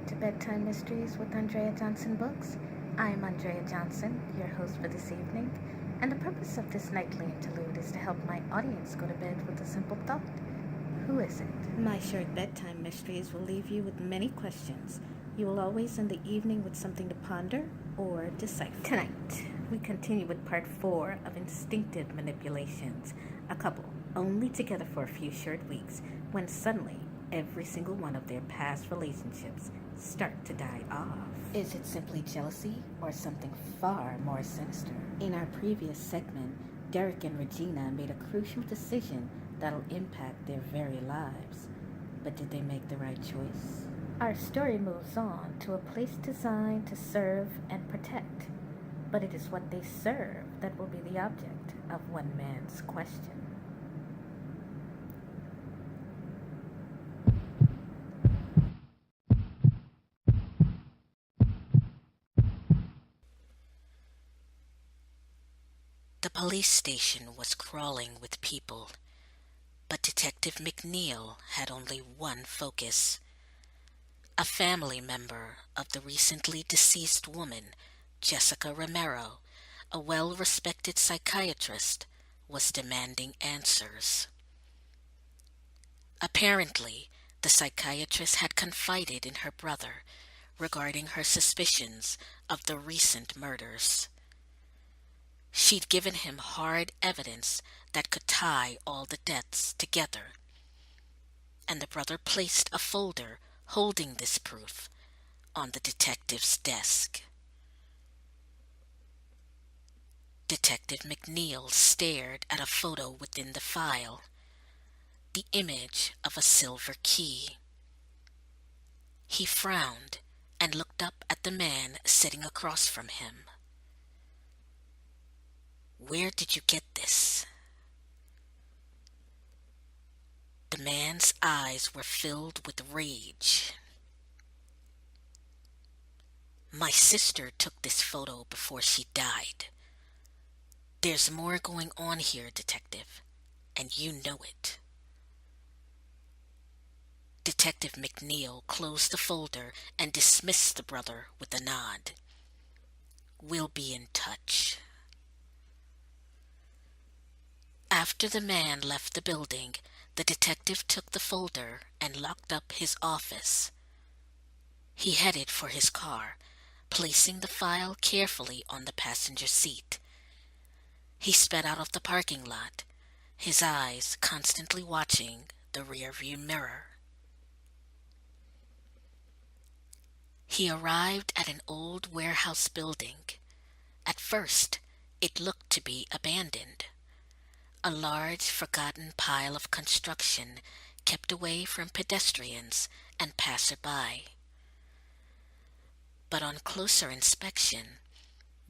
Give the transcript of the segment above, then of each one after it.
back to Bedtime Mysteries with Andreajohnsonbooks. I'm Andrea Johnson, your host for this evening, and the purpose of this nightly interlude is to help my audience go to bed with a simple thought. Who is it? My short bedtime mysteries will leave you with many questions. You will always end the evening with something to ponder or decipher. Tonight, we continue with part 4 of Instinctive Manipulations. A couple, only together for a few short weeks, when suddenly every single one of their past relationships start to die off. Is it simply jealousy or something far more sinister? In our previous segment, Derek and Regina made a crucial decision that'll impact their very lives. But did they make the right choice? Our story moves on to a place designed to serve and protect, but it is what they serve that will be the object of one man's question. The police station was crawling with people, but Detective McNeil had only one focus. A family member of the recently deceased woman, Jessica Romero, a well-respected psychiatrist, was demanding answers. Apparently, the psychiatrist had confided in her brother regarding her suspicions of the recent murders. She'd given him hard evidence that could tie all the deaths together, and the brother placed a folder holding this proof on the detective's desk. Detective McNeil stared at a photo within the file, the image of a silver key. He frowned and looked up at the man sitting across from him. "Where did you get this?" The man's eyes were filled with rage. "My sister took this photo before she died. There's more going on here, Detective, and you know it." Detective McNeil closed the folder and dismissed the brother with a nod. "We'll be in touch." After the man left the building, the detective took the folder and locked up his office. He headed for his car, placing the file carefully on the passenger seat. He sped out of the parking lot, his eyes constantly watching the rearview mirror. He arrived at an old warehouse building. At first, it looked to be abandoned. A large, forgotten pile of construction kept away from pedestrians and passerby. But on closer inspection,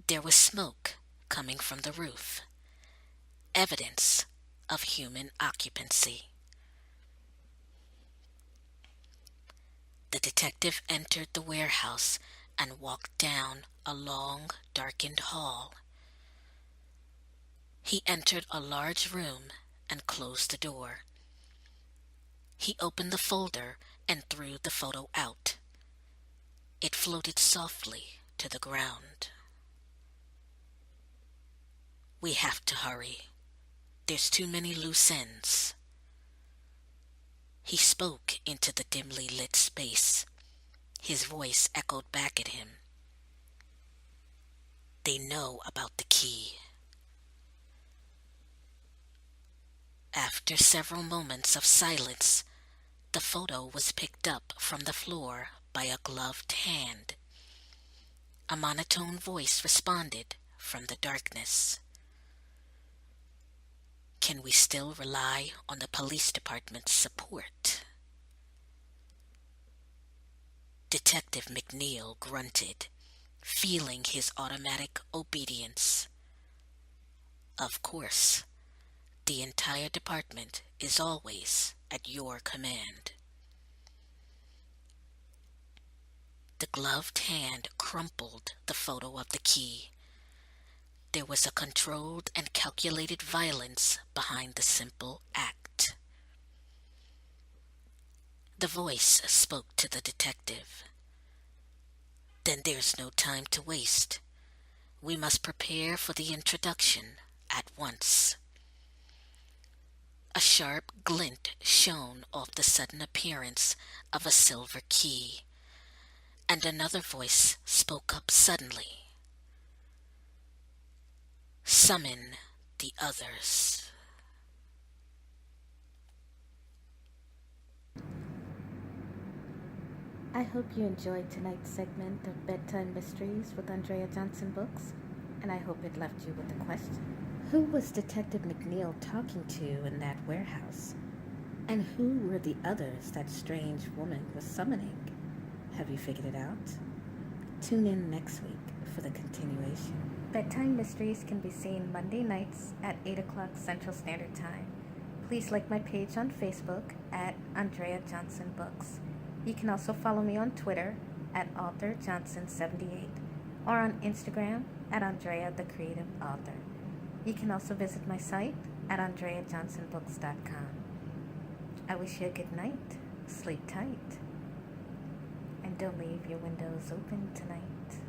there was smoke coming from the roof, evidence of human occupancy. The detective entered the warehouse and walked down a long, darkened hall. He entered a large room and closed the door. He opened the folder and threw the photo out. It floated softly to the ground. "We have to hurry. There's too many loose ends." He spoke into the dimly lit space. His voice echoed back at him. "They know about the key." After several moments of silence, the photo was picked up from the floor by a gloved hand. A monotone voice responded from the darkness. "Can we still rely on the police department's support?" Detective McNeil grunted, feeling his automatic obedience. "Of course. The entire department is always at your command." The gloved hand crumpled the photo of the key. There was a controlled and calculated violence behind the simple act. The voice spoke to the detective. Then there's no time to waste. We must prepare for the introduction at once. A sharp glint shone off the sudden appearance of a silver key, and another voice spoke up suddenly. Summon the others. I hope you enjoyed tonight's segment of Bedtime Mysteries with Andreajohnsonbooks, and I hope it left you with a question. Who was Detective McNeil talking to in that warehouse? And who were the others that strange woman was summoning? Have you figured it out? Tune in next week for the continuation. Bedtime Mysteries can be seen Monday nights at 8 o'clock Central Standard Time. Please like my page on Facebook at Andreajohnsonbooks. You can also follow me on Twitter at AuthorJohnson78 or on Instagram at Andrea the Creative Author. You can also visit my site at Andreajohnsonbooks.com. I wish you a good night, sleep tight, and don't leave your windows open tonight.